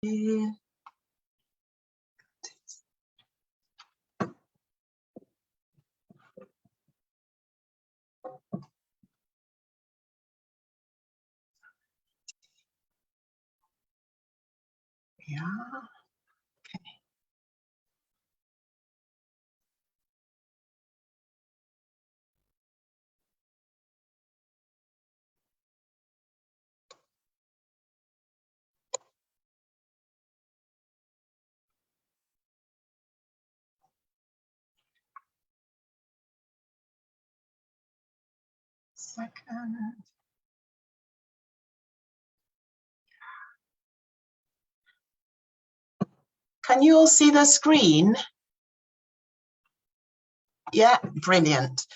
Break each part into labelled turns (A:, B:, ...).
A: Yeah. Second. Can you all see the screen? Yeah, brilliant.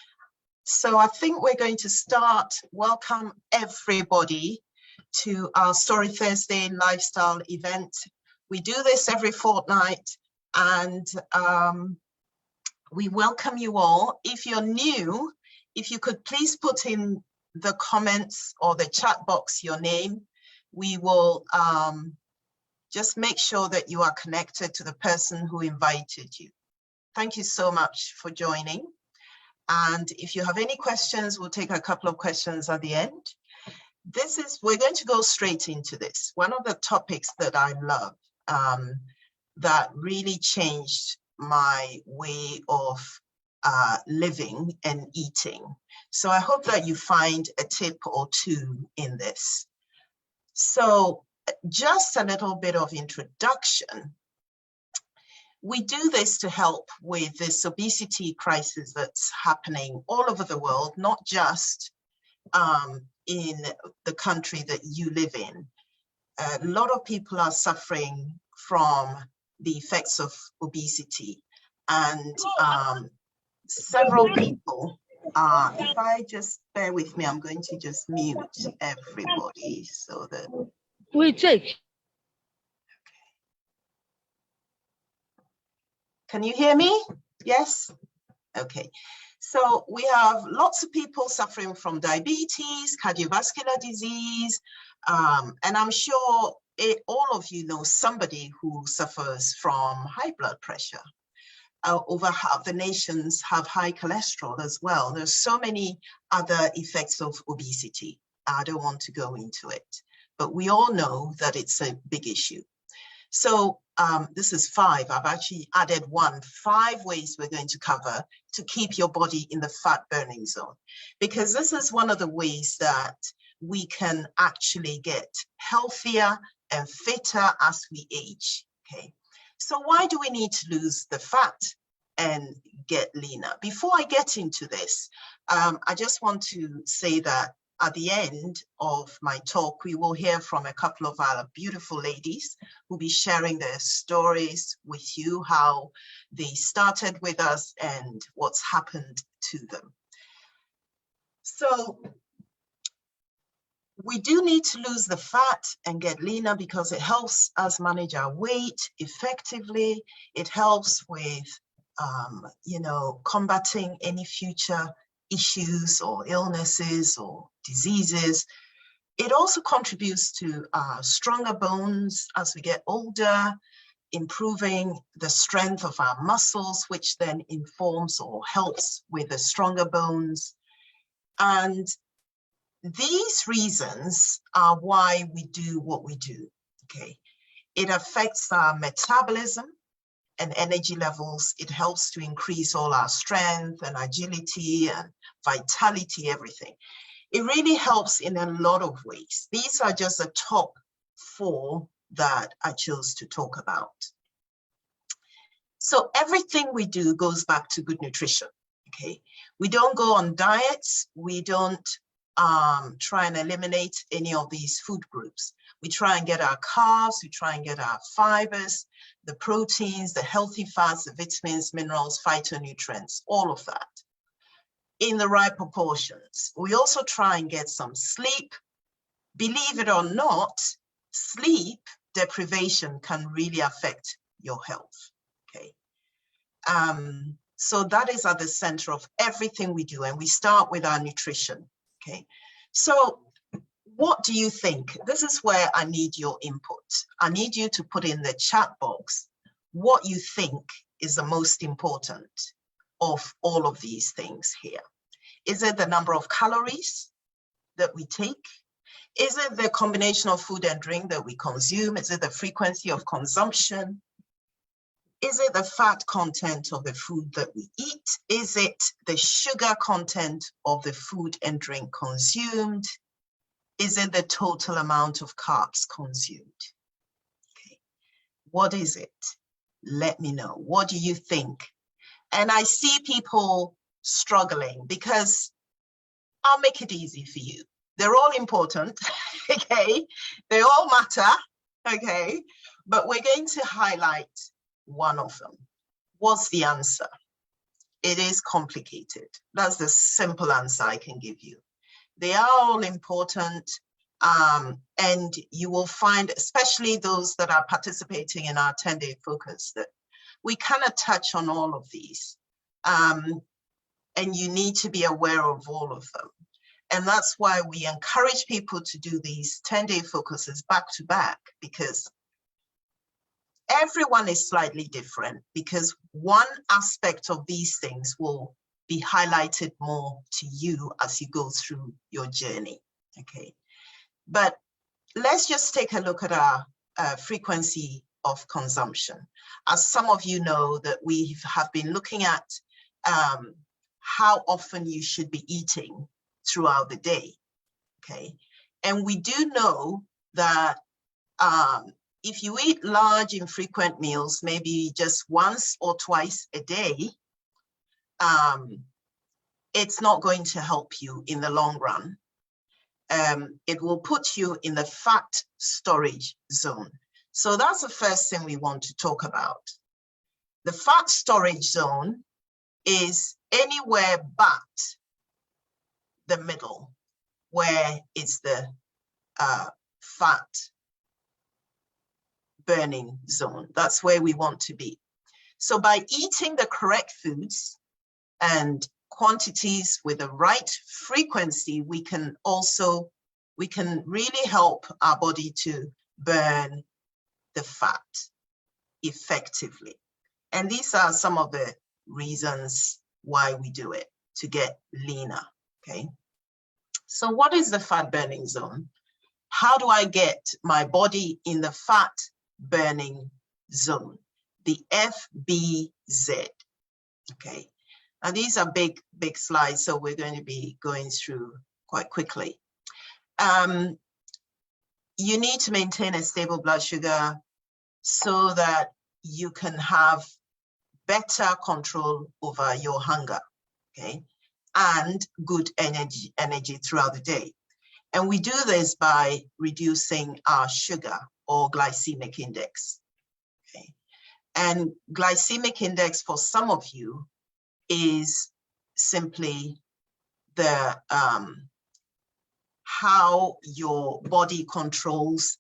A: So I think we're going to start. Welcome everybody to our Story Thursday lifestyle event. We do this every fortnight, and we welcome you all. If you're new, if you could please put in the comments or the chat box your name, we will just make sure that you are connected to the person who invited you. Thank you so much for joining. And if you have any questions, we'll take a couple of questions at the end. We're going to go straight into this. One of the topics that I love that really changed my way of living and eating. So I hope that you find a tip or two in this. So just a little bit of introduction. We do this to help with this obesity crisis that's happening all over the world, not just in the country that you live in. A lot of people are suffering from the effects of obesity, and several people, if I just bear with me, I'm going to just mute everybody so that...
B: We take.
A: Can you hear me? Yes? Okay. So we have lots of people suffering from diabetes, cardiovascular disease, and I'm sure all of you know somebody who suffers from high blood pressure. Over half the nations have high cholesterol as well. There's so many other effects of obesity. I don't want to go into it, but we all know that it's a big issue. So this is 5. I've actually added 5 ways we're going to cover to keep your body in the fat burning zone, because this is one of the ways that we can actually get healthier and fitter as we age. Okay, so why do we need to lose the fat and get leaner? Before I get into this, I just want to say that at the end of my talk, we will hear from a couple of our beautiful ladies who'll be sharing their stories with you, how they started with us and what's happened to them. So we do need to lose the fat and get leaner because it helps us manage our weight effectively. It helps with, combating any future issues or illnesses or diseases. It also contributes to stronger bones as we get older, improving the strength of our muscles, which then informs or helps with the stronger bones. And these reasons are why we do what we do, okay? It affects our metabolism and energy levels. It helps to increase all our strength and agility and vitality, everything. It really helps in a lot of ways. These are just the top 4 that I chose to talk about. So everything we do goes back to good nutrition, okay? We don't go on diets. We don't try and eliminate any of these food groups. We try and get our carbs, we try and get our fibers, the proteins, the healthy fats, the vitamins, minerals, phytonutrients, all of that in the right proportions. We also try and get some sleep. Believe it or not, sleep deprivation can really affect your health, okay? So that is at the center of everything we do, and we start with our nutrition, okay? So What do you think? This is where I need your input. I need you to put in the chat box what you think is the most important of all of these things here. Is it the number of calories that we take? Is it the combination of food and drink that we consume? Is it the frequency of consumption? Is it the fat content of the food that we eat? Is it the sugar content of the food and drink consumed? Is it the total amount of carbs consumed? Okay. What is it? Let me know. What do you think? And I see people struggling because I'll make it easy for you. They're all important, okay? They all matter, okay? But we're going to highlight one of them. What's the answer? It is complicated. That's the simple answer I can give you. They are all important, and you will find, especially those that are participating in our 10-day focus, that we kind of touch on all of these. And you need to be aware of all of them. And that's why we encourage people to do these 10-day focuses back to back, because everyone is slightly different, because one aspect of these things will be highlighted more to you as you go through your journey, okay? But let's just take a look at our frequency of consumption. As some of you know, that we have been looking at how often you should be eating throughout the day, okay? And we do know that if you eat large infrequent meals, maybe just once or twice a day, it's not going to help you in the long run. It will put you in the fat storage zone. So that's the first thing we want to talk about. The fat storage zone is anywhere but the middle, where it's the fat burning zone. That's where we want to be. So by eating the correct foods and quantities with the right frequency, we can really help our body to burn the fat effectively. And these are some of the reasons why we do it, to get leaner, okay? So what is the fat burning zone? How do I get my body in the fat burning zone? The FBZ, okay? And these are big slides, so we're going to be going through quite quickly. You need to maintain a stable blood sugar so that you can have better control over your hunger, okay? And good energy throughout the day. And we do this by reducing our sugar or glycemic index, okay? And glycemic index for some of you is simply the how your body controls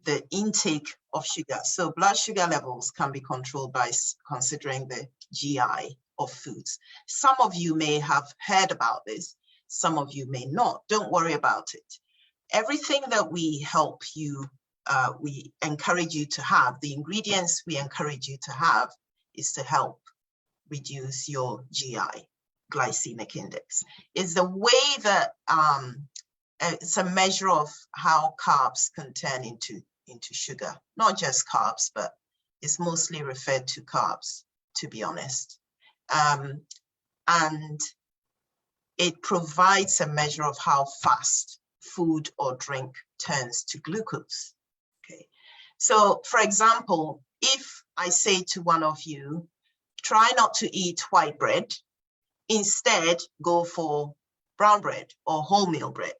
A: the intake of sugar. So blood sugar levels can be controlled by considering the GI of foods. Some of you may have heard about this, some of you may not. Don't worry about it. Everything that we help you, we encourage you to have, the ingredients we encourage you to have, is to help reduce your GI, glycemic index. It's the way that it's a measure of how carbs can turn into sugar, not just carbs, but it's mostly referred to carbs, to be honest. And it provides a measure of how fast food or drink turns to glucose, okay? So for example, if I say to one of you, try not to eat white bread, instead go for brown bread or wholemeal bread,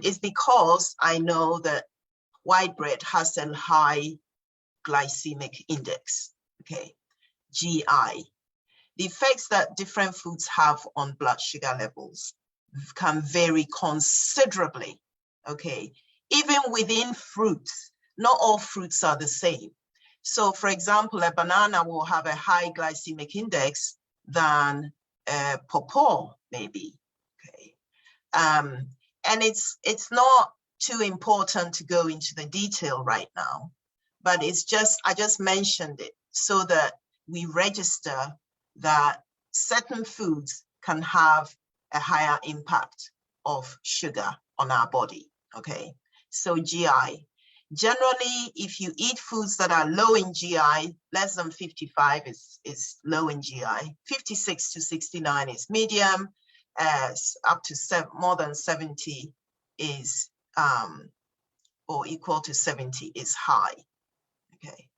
A: it's because I know that white bread has a high glycemic index, okay, GI. The effects that different foods have on blood sugar levels can vary considerably, okay? Even within fruits, not all fruits are the same. So for example, a banana will have a high glycemic index than a pawpaw, maybe, okay? And it's not too important to go into the detail right now, but it's just, I just mentioned it so that we register that certain foods can have a higher impact of sugar on our body, okay? So GI. Generally, if you eat foods that are low in GI, less than 55 is low in GI, 56 to 69 is medium, up to more than 70 is, or equal to 70 is high, okay?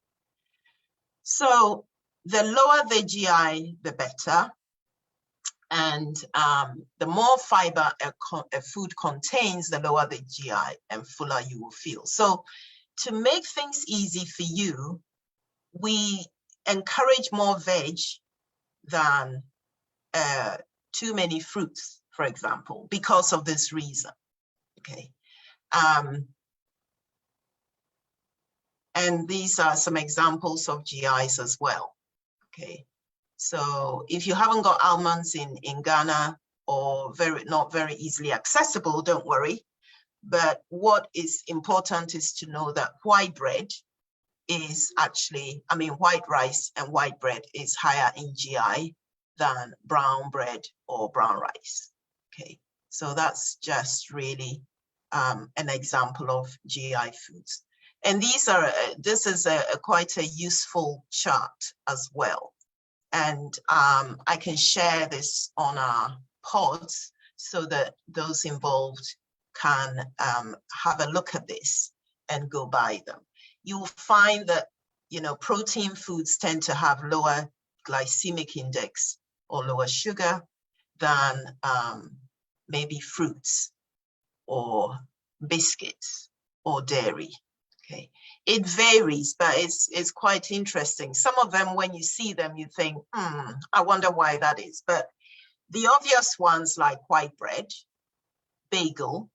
A: So the lower the GI, the better. And the more fiber a food contains, the lower the GI and fuller you will feel. So to make things easy for you, we encourage more veg than too many fruits, for example, because of this reason, okay? And these are some examples of GIs as well, okay? So if you haven't got almonds in Ghana, or not very easily accessible, don't worry. But what is important is to know that white bread is actually, white rice and white bread is higher in GI than brown bread or brown rice, okay? So that's just really an example of GI foods. And this is quite a useful chart as well. And I can share this on our pods so that those involved can have a look at this and go by them. You'll find that, protein foods tend to have lower glycemic index or lower sugar than maybe fruits or biscuits or dairy. Okay, it varies, but it's quite interesting. Some of them, when you see them, you think, I wonder why that is. But the obvious ones like white bread, bagel,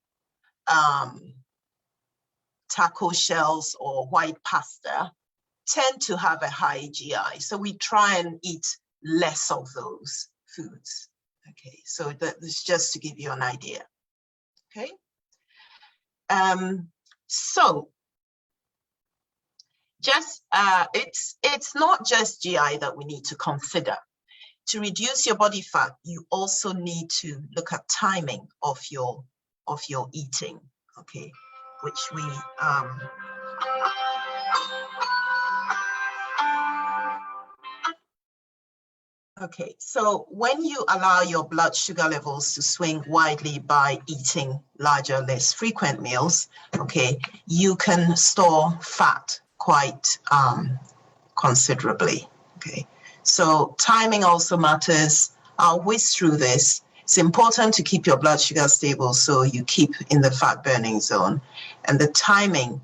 A: taco shells, or white pasta tend to have a high GI. So we try and eat less of those foods. Okay, so that's just to give you an idea. Okay, so just it's not just GI that we need to consider. To reduce your body fat, you also need to look at timing of your eating, okay, which we okay, so when you allow your blood sugar levels to swing widely by eating larger, less frequent meals, okay, you can store fat quite considerably, okay? So timing also matters. I'll whiz through this. It's important to keep your blood sugar stable so you keep in the fat burning zone. And the timing,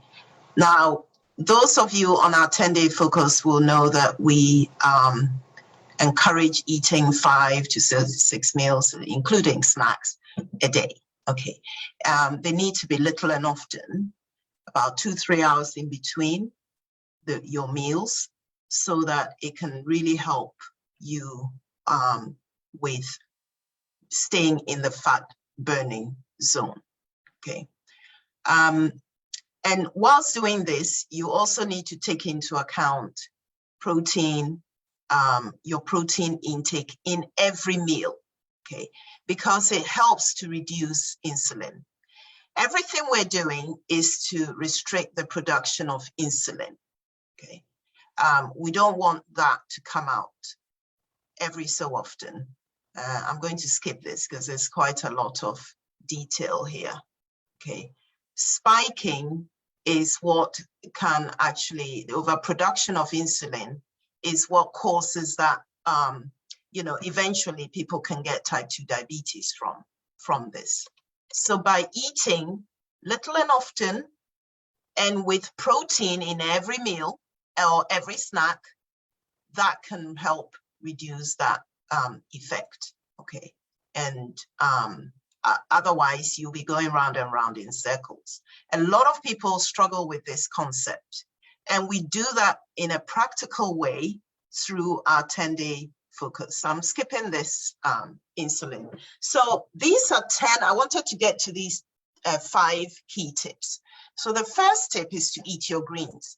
A: now, those of you on our 10-day focus will know that we encourage eating 5 to 6 meals, including snacks, a day, okay? They need to be little and often, about 2-3 hours in between your meals, so that it can really help you with staying in the fat burning zone, okay? And whilst doing this, you also need to take into account protein, your protein intake in every meal, okay? Because it helps to reduce insulin. Everything we're doing is to restrict the production of insulin, okay? We don't want that to come out every so often. I'm going to skip this because there's quite a lot of detail here, okay? Spiking is what can actually, the overproduction of insulin is what causes that, eventually people can get type 2 diabetes from this. So by eating little and often and with protein in every meal or every snack, that can help reduce that effect, okay? And otherwise you'll be going round and round in circles. A lot of people struggle with this concept, and we do that in a practical way through our 10-day focus. So I'm skipping this insulin. So these are 10, I wanted to get to these 5 key tips. So the first tip is to eat your greens.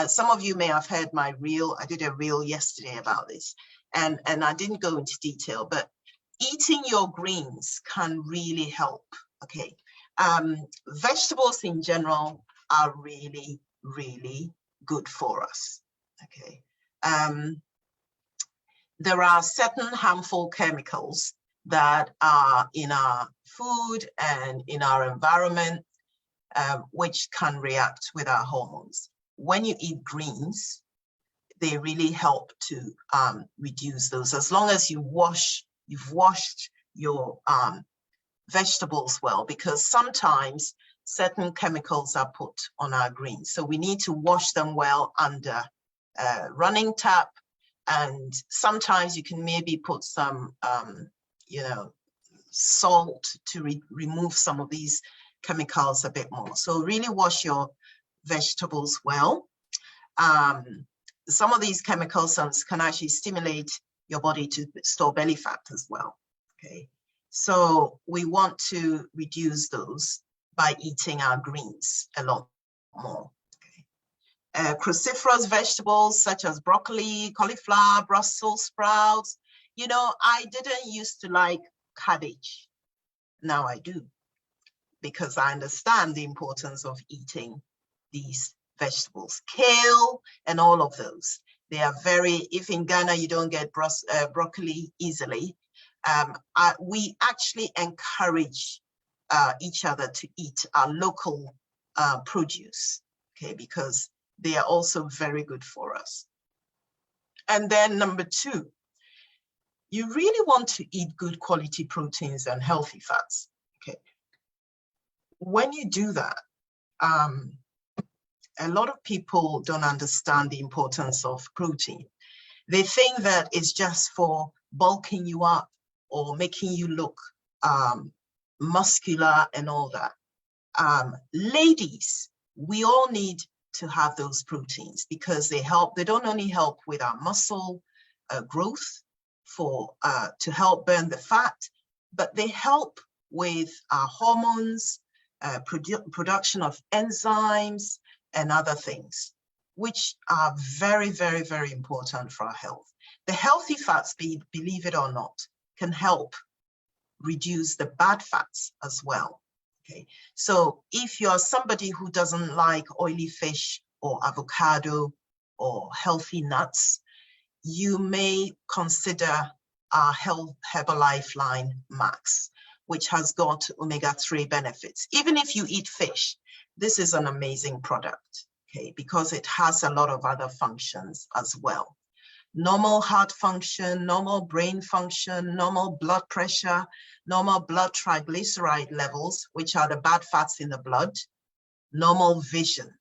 A: Some of you may have heard my reel. I did a reel yesterday about this, and I didn't go into detail, but eating your greens can really help, okay? Vegetables in general are really, really good for us, okay? There are certain harmful chemicals that are in our food and in our environment, which can react with our hormones. When you eat greens, they really help to reduce those. As long as you've washed your vegetables well, because sometimes certain chemicals are put on our greens. So we need to wash them well under running tap. And sometimes you can maybe put some, salt to remove some of these chemicals a bit more. So really wash your vegetables well. Some of these chemicals can actually stimulate your body to store belly fat as well, okay? So we want to reduce those by eating our greens a lot more. Cruciferous vegetables such as broccoli, cauliflower, Brussels sprouts. You know, I didn't used to like cabbage. Now I do, because I understand the importance of eating these vegetables. Kale and all of those. They are if in Ghana you don't get broccoli easily, we actually encourage each other to eat our local produce, okay, because they are also very good for us. And then number 2, you really want to eat good quality proteins and healthy fats, okay? When you do that, a lot of people don't understand the importance of protein. They think that it's just for bulking you up or making you look muscular and all that. Ladies, we all need to have those proteins because they don't only help with our muscle growth to help burn the fat, but they help with our hormones, production of enzymes and other things, which are very, very, very important for our health. The healthy fats, believe it or not, can help reduce the bad fats as well. Okay, so if you're somebody who doesn't like oily fish or avocado or healthy nuts, you may consider our Herbalife line Max, which has got omega-3 benefits. Even if you eat fish, this is an amazing product, okay, because it has a lot of other functions as well. Normal heart function, normal brain function, normal blood pressure, normal blood triglyceride levels, which are the bad fats in the blood, normal vision.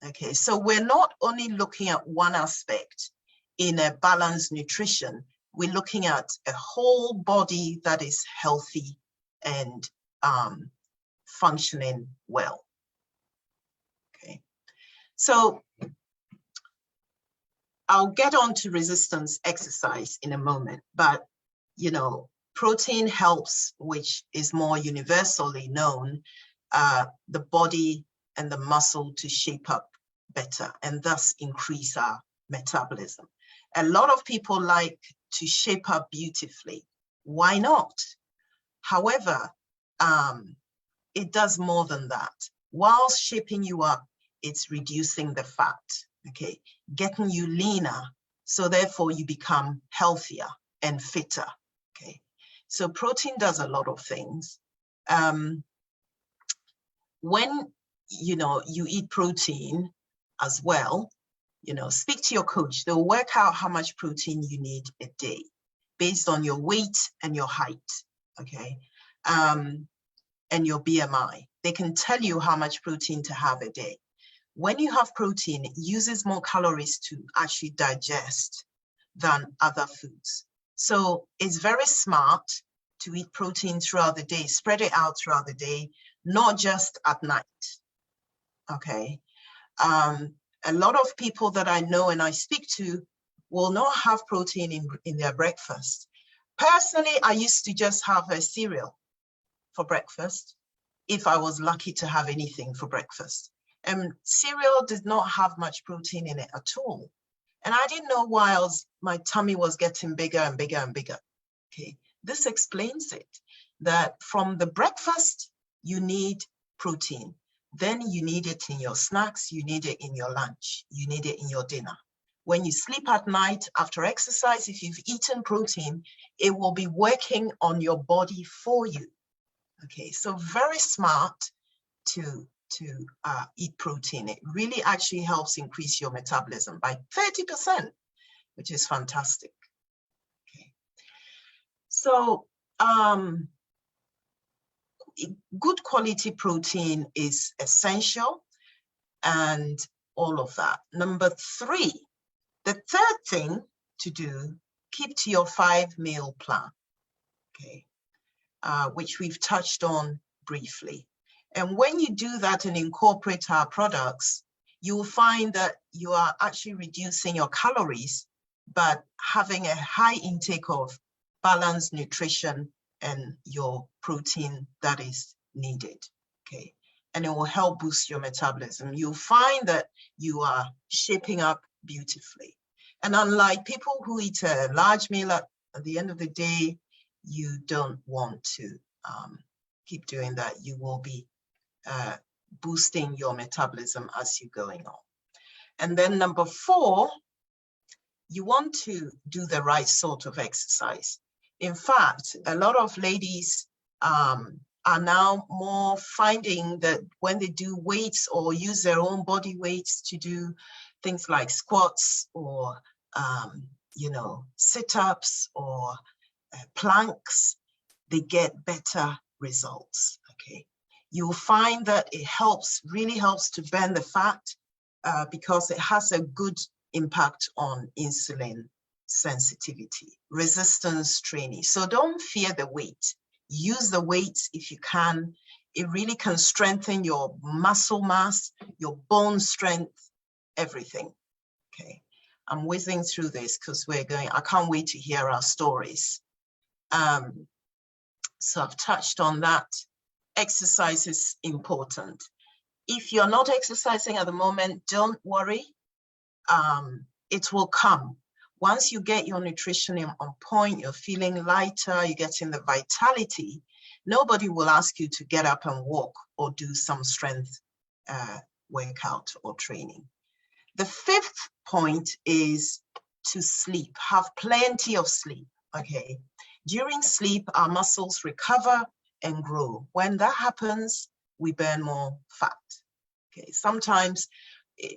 A: Okay, so we're not only looking at one aspect in a balanced nutrition, we're looking at a whole body that is healthy and functioning well. Okay, so I'll get on to resistance exercise in a moment, but you know, protein helps, which is more universally known, the body and the muscle to shape up better and thus increase our metabolism. A lot of people like to shape up beautifully. Why not? However, it does more than that. While shaping you up, it's reducing the fat, okay, getting you leaner, so therefore you become healthier and fitter, okay? So protein does a lot of things. When, you know, you eat protein as well, you know, speak to your coach. They'll work out how much protein you need a day based on your weight and your height, okay? And your BMI. They can tell you how much protein to have a day. When you have protein, it uses more calories to actually digest than other foods. So it's very smart to eat protein throughout the day, spread it out throughout the day, not just at night, okay? A lot of people that I know and I speak to will not have protein in their breakfast. Personally, I used to just have a cereal for breakfast, if I was lucky to have anything for breakfast. And cereal did not have much protein in it at all. And I didn't know why my tummy was getting bigger and bigger and bigger. Okay, this explains it, that from the breakfast, you need protein. Then you need it in your snacks, you need it in your lunch, you need it in your dinner. When you sleep at night after exercise, if you've eaten protein, it will be working on your body for you. Okay, so very smart to eat protein. It really actually helps increase your metabolism by 30%, which is fantastic. Okay, so good quality protein is essential, and all of that. Number 3, the third thing to do, keep to your 5-meal plan, okay, which we've touched on briefly. And when you do that and incorporate our products, you will find that you are actually reducing your calories, but having a high intake of balanced nutrition and your protein that is needed, okay? And it will help boost your metabolism. You'll find that you are shaping up beautifully. And unlike people who eat a large meal at the end of the day, you don't want to keep doing that. You will be boosting your metabolism as you're going on. And then number 4, you want to do the right sort of exercise. In fact, a lot of ladies are now more finding that when they do weights or use their own body weights to do things like squats or, you know, sit-ups or planks, they get better results, okay? You'll find that it really helps to burn the fat because it has a good impact on insulin sensitivity, resistance training. So don't fear the weight. Use the weights if you can. It really can strengthen your muscle mass, your bone strength, everything, okay? I'm whizzing through this because I can't wait to hear our stories. So I've touched on that. Exercise is important. If you're not exercising at the moment, don't worry. It will come. Once you get your nutrition on point, you're feeling lighter, you're getting the vitality, nobody will ask you to get up and walk or do some strength workout or training. The 5th point is to sleep. Have plenty of sleep, okay? During sleep, our muscles recover and grow. When that happens, we burn more fat, okay? Sometimes,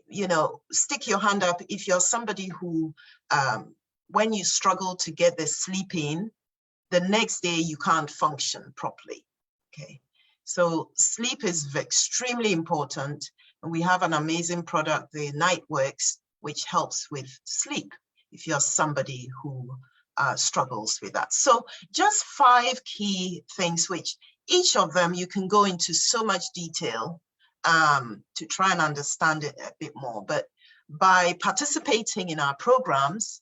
A: you know, stick your hand up if you're somebody who, when you struggle to get the sleep in, the next day you can't function properly, okay? So sleep is extremely important, and we have an amazing product, the Nightworks, which helps with sleep if you're somebody who struggles with that. So just 5 key things, which each of them you can go into so much detail to try and understand it a bit more. But by participating in our programs,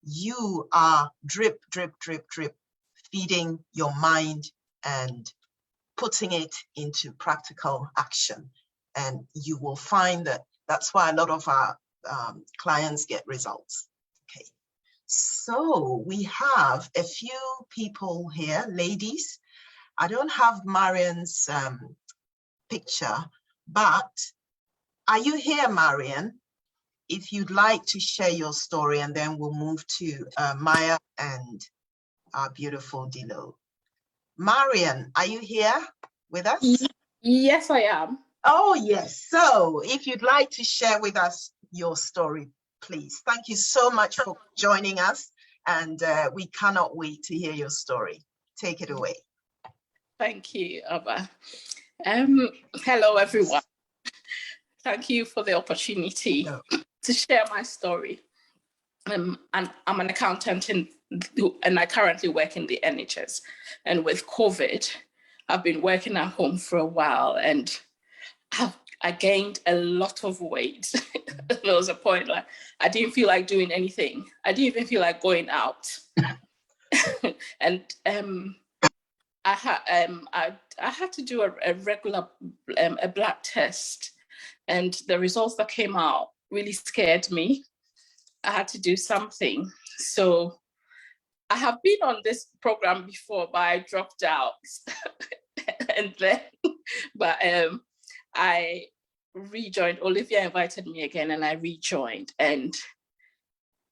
A: you are drip, drip, drip, drip, feeding your mind and putting it into practical action. And you will find that that's why a lot of our clients get results. Okay, so we have a few people here, ladies. I don't have Marian's picture, but are you here, Marian? If you'd like to share your story, and then we'll move to Maya and our beautiful Dilo. Marian, are you here with us?
B: Yes, I am.
A: Oh, yes. So if you'd like to share with us your story, please. Thank you so much for joining us, and we cannot wait to hear your story. Take it away.
B: Thank you, Abba. Hello, everyone. Thank you for the opportunity to share my story. And I'm an accountant and I currently work in the NHS. And with COVID, I've been working at home for a while, and I gained a lot of weight. There was a point like I didn't feel like doing anything. I didn't even feel like going out. And I had to do a regular a blood test, and the results that came out really scared me. I had to do something. So I have been on this program before, but I dropped out. And then, but I rejoined. Olivia invited me again, and I rejoined. And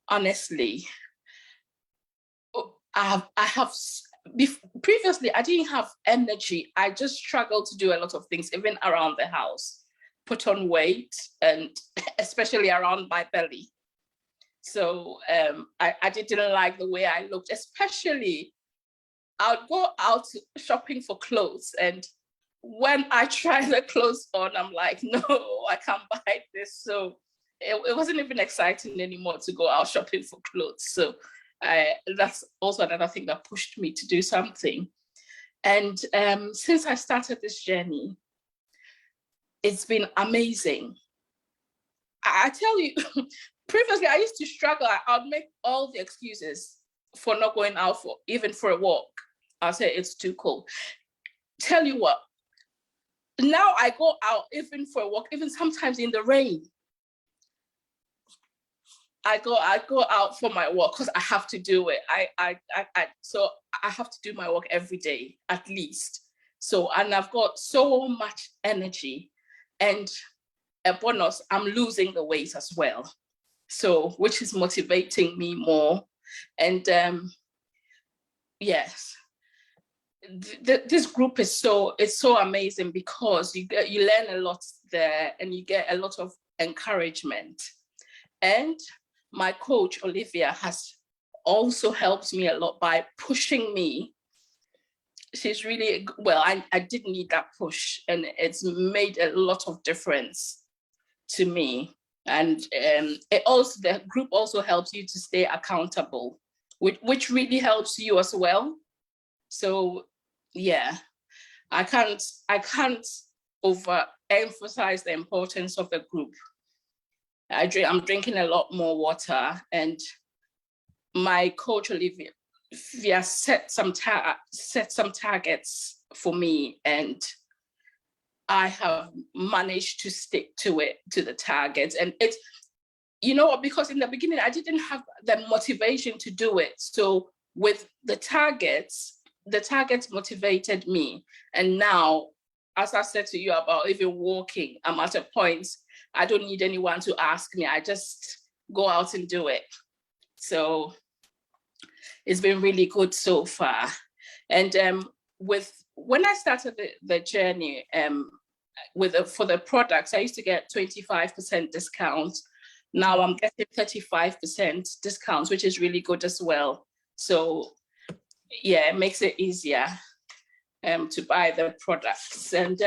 B: honestly, previously I didn't have energy. I just struggled to do a lot of things, even around the house, put on weight, and especially around my belly. So I didn't like the way I looked, especially I would go out shopping for clothes, and when I try the clothes on, I'm like, no, I can't buy this. So it wasn't even exciting anymore to go out shopping for clothes. So that's also another thing that pushed me to do something. And since I started this journey, it's been amazing. I tell you, previously I used to struggle. I'd make all the excuses for not going out even for a walk. I'll say it's too cold. Tell you what, now I go out even for a walk, even sometimes in the rain. I go out for my walk because I have to do it. So I have to do my walk every day at least. So, and I've got so much energy, and a bonus, I'm losing the weight as well. So, which is motivating me more. And yes, this group is so amazing because you learn a lot there, and you get a lot of encouragement. And my coach, Olivia, has also helped me a lot by pushing me. She's really, well, I did need that push, and it's made a lot of difference to me. And the group also helps you to stay accountable, which really helps you as well. So yeah, I can't overemphasize the importance of the group. I'm drinking a lot more water, and my coach Olivia set some targets for me, and I have managed to stick to the targets. And it's, you know, because in the beginning I didn't have the motivation to do it. So with the targets motivated me. And now, as I said to you about even walking, I'm at a point I don't need anyone to ask me. I just go out and do it. So it's been really good so far. And when I started the journey for the products, I used to get 25% discount. Now I'm getting 35% discounts, which is really good as well. So yeah, it makes it easier to buy the products. And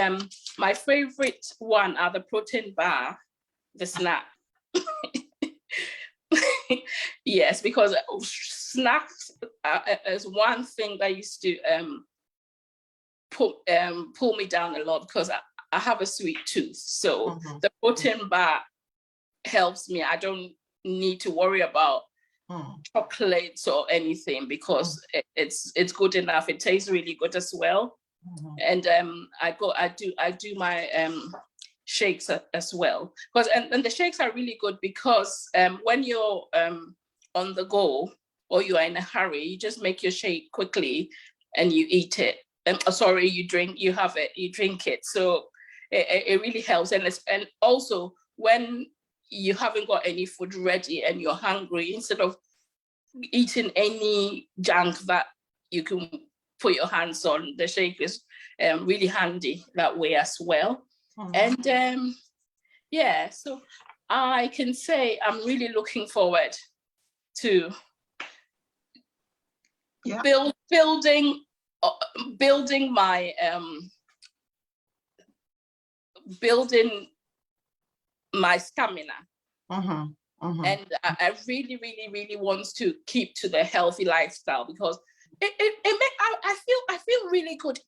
B: my favorite one are the protein bar, the snack. Yes, because snacks is one thing that used to pull me down a lot, because I have a sweet tooth. So the protein bar helps me. I don't need to worry about chocolates or anything, because it's good enough. It tastes really good as well. And I do my shakes as well, because and the shakes are really good, because when you're on the go or you are in a hurry, you just make your shake quickly and you eat it. You drink it. So it really helps. And also when you haven't got any food ready and you're hungry, instead of eating any junk that you can put your hands on, the shake is really handy that way as well. And yeah, so I can say I'm really looking forward to building my stamina. And I really, really, really want to keep to the healthy lifestyle, because I feel really good.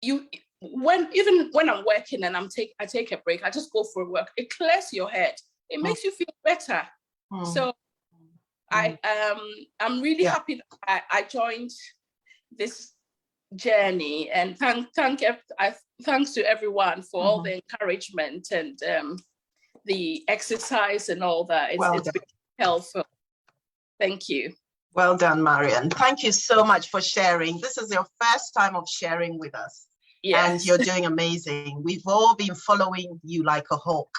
B: Even when I'm working and I take a break, I just go for a walk. It clears your head. It makes you feel better. So I'm really happy that I joined this journey, and thanks to everyone for all the encouragement and the exercise and all that. It's been helpful. Thank you.
A: Well done, Marian. Thank you so much for sharing. This is your first time of sharing with us. Yes. And you're doing amazing. We've all been following you like a hawk.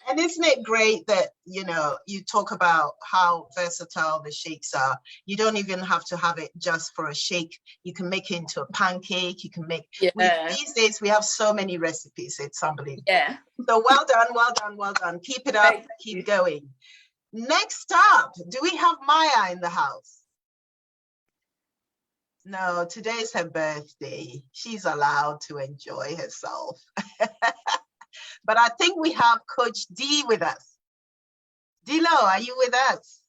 A: And isn't it great that, you know, you talk about how versatile the shakes are. You don't even have to have it just for a shake. You can make it into a pancake. You can make, these days we have so many recipes. It's unbelievable.
B: Yeah.
A: So well done, well done, well done. Keep it up, keep going. Next up, do we have Maya in the house? No, today's her birthday. She's allowed to enjoy herself. But I think we have Coach D with us. Dilo, are you with us?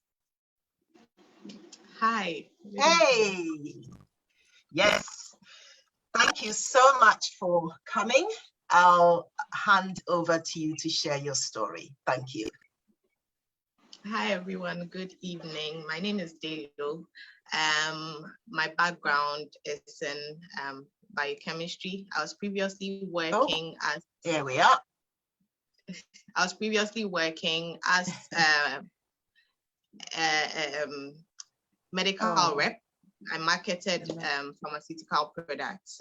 C: Hi.
A: Hey. Yes. Thank you so much for coming. I'll hand over to you to share your story. Thank you.
C: Hi, everyone. Good evening. My name is Dilo. My background is in biochemistry. I was previously working as...
A: Here we are.
C: I was previously working as medical rep. I marketed pharmaceutical products.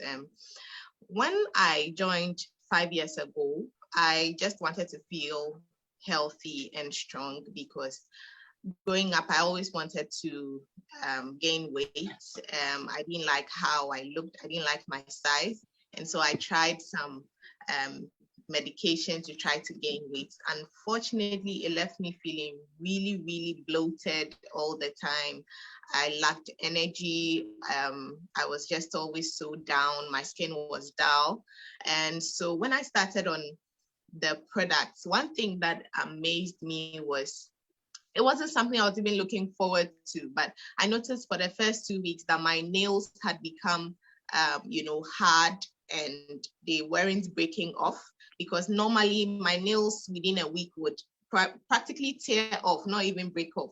C: When I joined 5 years ago, I just wanted to feel healthy and strong because growing up, I always wanted to gain weight. I didn't like how I looked. I didn't like my size. And so I tried some medication to try to gain weight. Unfortunately, it left me feeling really, really bloated all the time. I lacked energy. I was just always so down. My skin was dull. And so when I started on the products, one thing that amazed me was it wasn't something I was even looking forward to, but I noticed for the first 2 weeks that my nails had become, hard and they weren't breaking off, because normally my nails within a week would practically tear off, not even break off,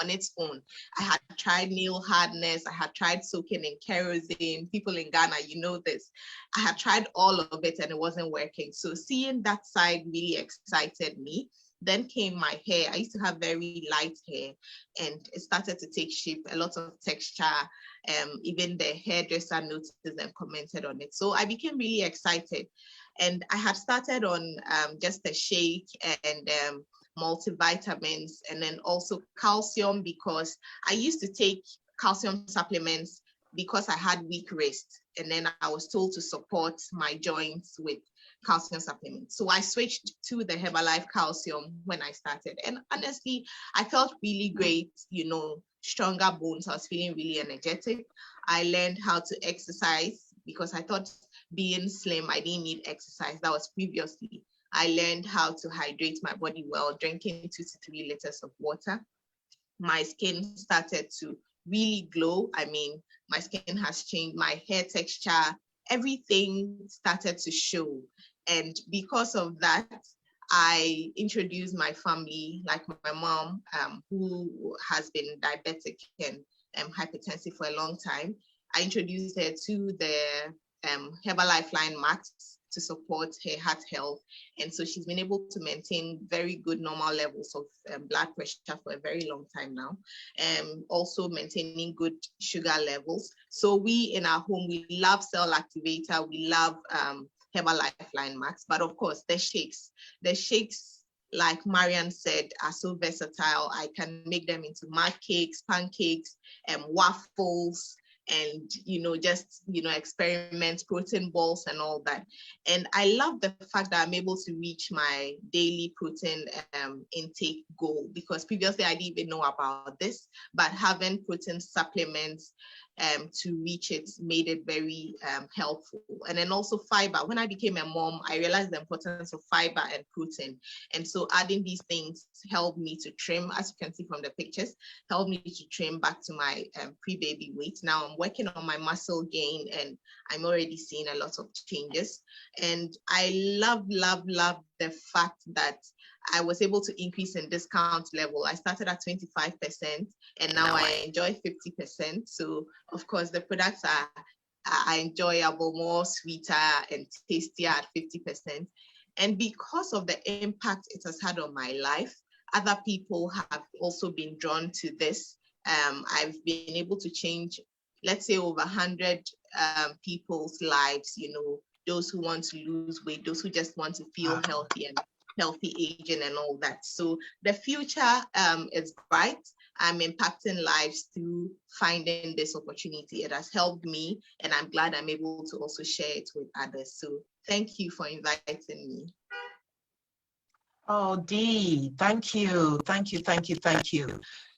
C: on its own. I had tried nail hardness. I had tried soaking in kerosene. People in Ghana, you know this. I had tried all of it and it wasn't working. So seeing that side really excited me. Then came my hair. I used to have very light hair and it started to take shape, a lot of texture. Even the hairdresser noticed and commented on it. So I became really excited. And I had started on just a shake and multivitamins, and then also calcium, because I used to take calcium supplements because I had weak wrist. And then I was told to support my joints with calcium supplements. So I switched to the Herbalife calcium when I started. And honestly, I felt really great, stronger bones. I was feeling really energetic. I learned how to exercise because I thought being slim, I didn't need exercise. That was previously. I learned how to hydrate my body well, drinking 2 to 3 liters of water. My skin started to really glow. I mean, my skin has changed, my hair texture, everything started to show. And because of that, I introduced my family, like my mom, who has been diabetic and hypertensive for a long time. I introduced her to the Herbalife Line Max to support her heart health. And so she's been able to maintain very good normal levels of blood pressure for a very long time now. Also maintaining good sugar levels. So we in our home, we love Cell Activator, we love Herbalife Line Max, but of course the shakes, like Marian said, are so versatile. I can make them into mud cakes, pancakes, waffles, and experiment, protein balls and all that. And I love the fact that I'm able to reach my daily protein intake goal, because previously I didn't even know about this, but having protein supplements to reach it made it very helpful. And then also fiber. When I became a mom, I realized the importance of fiber and protein. And so adding these things helped me to trim, as you can see from the pictures, helped me to trim back to my pre-baby weight. Now I'm working on my muscle gain and I'm already seeing a lot of changes. And I love the fact that I was able to increase in discount level. I started at 25% and now I enjoy 50%. So of course the products are enjoyable, more sweeter and tastier at 50%. And because of the impact it has had on my life, other people have also been drawn to this. I've been able to change, let's say, over 100 people's lives, you know, those who want to lose weight, those who just want to feel healthy and healthy aging and all that. So the future is bright. I'm impacting lives through finding this opportunity. It has helped me, and I'm glad I'm able to also share it with others. So thank you for inviting me.
A: Oh, Dee, thank you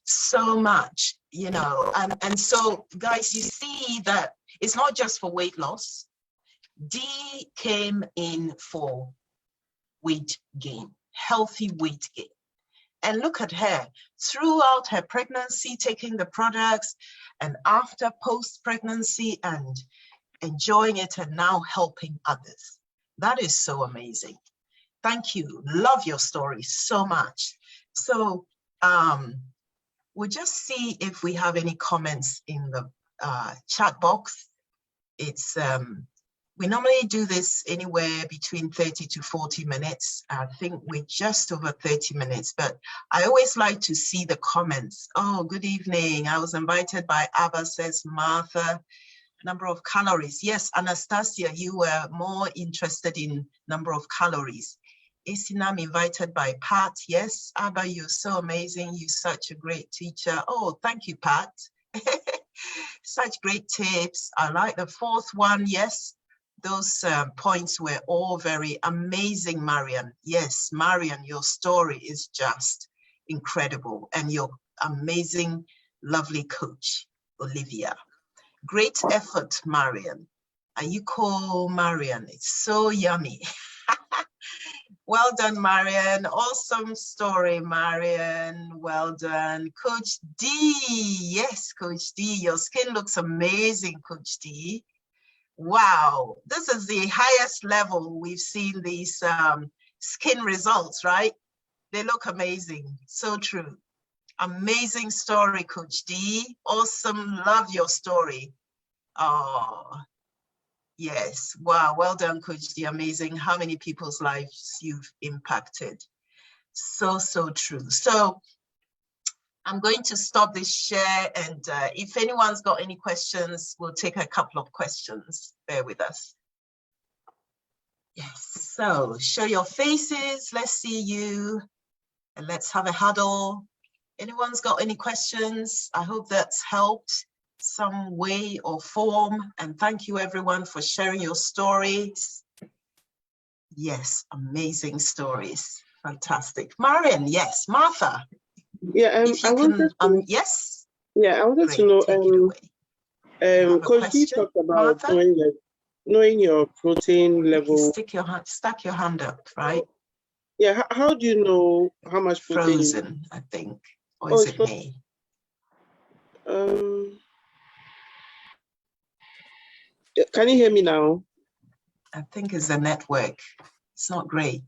A: so much. You know, and so guys, you see that it's not just for weight loss. Dee came in for weight gain, healthy weight gain. And look at her, throughout her pregnancy, taking the products, and after post-pregnancy and enjoying it, and now helping others. That is so amazing. Thank you. Love your story so much. So we'll just see if we have any comments in the chat box. It's we normally do this anywhere between 30 to 40 minutes. I think we're just over 30 minutes, but I always like to see the comments. Oh, good evening. I was invited by Abba, says Martha. Number of calories. Yes, Anastasia, you were more interested in number of calories. Isinam invited by Pat. Yes, Abba, you're so amazing. You're such a great teacher. Oh, thank you, Pat. Such great tips. I like the fourth one. Yes. Those points were all very amazing, Marian. Yes, Marian, your story is just incredible. And your amazing, lovely coach, Olivia. Great effort, Marian. And you call Marian. It's so yummy. Well done, Marian. Awesome story, Marian. Well done. Coach D. Yes, Coach D. Your skin looks amazing, Coach D. Wow, this is the highest level we've seen these skin results, right? They look amazing. So true. Amazing story, Coach D. Awesome. Love your story. Oh, yes. Wow. Well done, Coach D. Amazing. How many people's lives you've impacted. So, so true. So I'm going to stop this share, and if anyone's got any questions, we'll take a couple of questions. Bear with us. Yes, so show your faces. Let's see you, and let's have a huddle. Anyone's got any questions? I hope that's helped some way or form, and thank you everyone for sharing your stories. Yes, amazing stories. Fantastic. Marian, yes. Martha.
D: Yeah, I wanted to,
A: yes.
D: Yeah, I wanted to know. Coach D talked about knowing your protein level.
A: Stack your hand up, right?
D: Yeah. How do you know how much protein?
A: Frozen, I think, or is it me?
D: Can you hear me now?
A: I think it's the network. It's not great.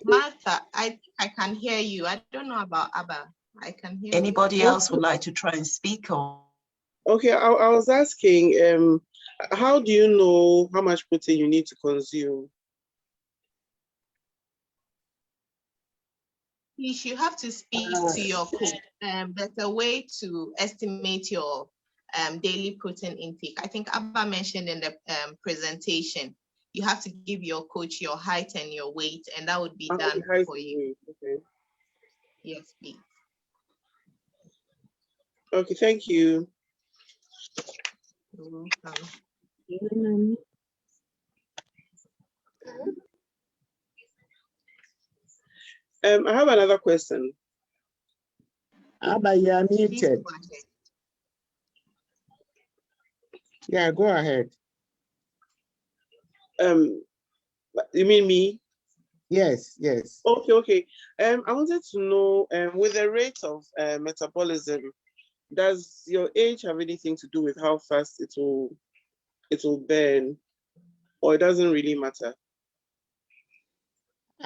C: Martha, I can hear you. I don't know about Abba. I can hear
A: Anybody
C: you.
A: else would like to try and speak? Or
D: okay, I was asking, how do you know how much protein you need to consume?
C: You have to speak to your coach. There's a way to estimate your daily protein intake. I think Abba mentioned in the presentation, you have to give your coach your height and your weight, and that would be done for you.
D: Okay.
C: Yes, please.
D: Okay, thank you.
C: You're welcome.
D: I have another question.
E: Abba, you are muted. Yeah, go ahead.
D: You mean me?
E: Yes, yes.
D: Okay. I wanted to know, with the rate of metabolism, does your age have anything to do with how fast it will burn, or it doesn't really matter?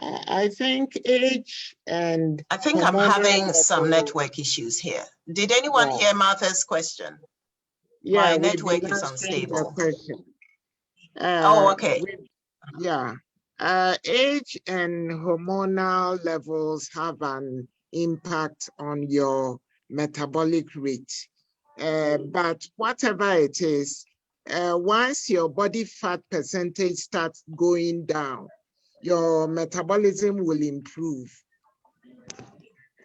E: I think age and
A: I think I'm
E: hormonal
A: having some
E: levels-
A: network issues here. Did anyone
E: Yeah.
A: hear Martha's question?
E: Yeah,
A: My
E: we've
A: network
E: been
A: is
E: answering the
A: unstable.
E: question.
A: Oh, okay.
E: Yeah. Age and hormonal levels have an impact on your metabolic rate. But whatever it is, once your body fat percentage starts going down, your metabolism will improve.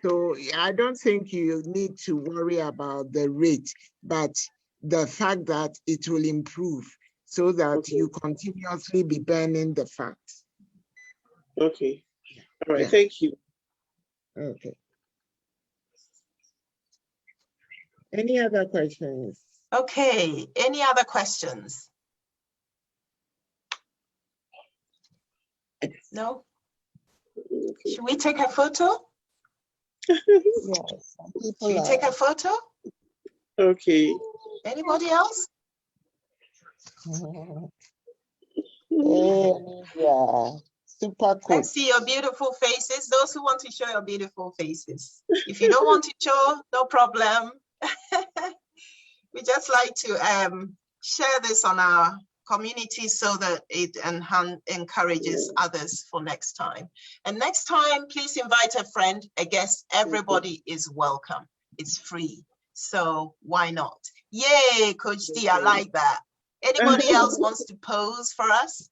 E: So I don't think you need to worry about the rate, but the fact that it will improve so that you continuously be burning the fat.
D: Okay. All right.
E: Yeah.
D: Thank you.
E: Okay. Any other questions?
A: Okay, any other questions? No? Should we take a photo?
E: Yes.
A: Should we take a photo?
D: Okay.
A: Anybody else?
E: Yeah. Super cool.
A: Let's see your beautiful faces. Those who want to show your beautiful faces. If you don't want to show, no problem. We just like to share this on our community so that it encourages others for next time. And next time, please invite a friend, a guest. Everybody is welcome. It's free. So why not? Yay, Coach D, I like that. Anybody else wants to pose for us?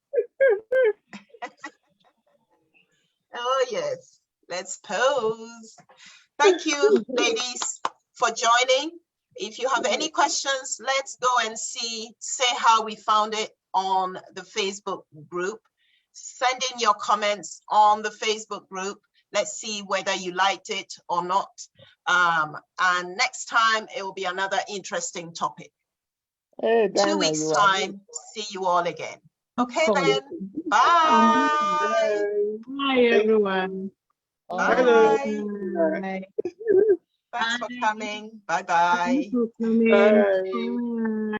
A: Oh, yes. Let's pose. Thank you, ladies, for joining. If you have any questions, let's go and say how we found it on the Facebook group. Send in your comments on the Facebook group. Let's see whether you liked it or not. And next time, it will be another interesting topic.
E: Hey, Dana,
A: 2 weeks time, see you all again. Okay then, bye.
F: Bye, everyone.
A: Bye.
F: Bye.
A: Thanks for coming. Bye-bye.
F: Thanks for coming.
D: Bye.
F: Bye.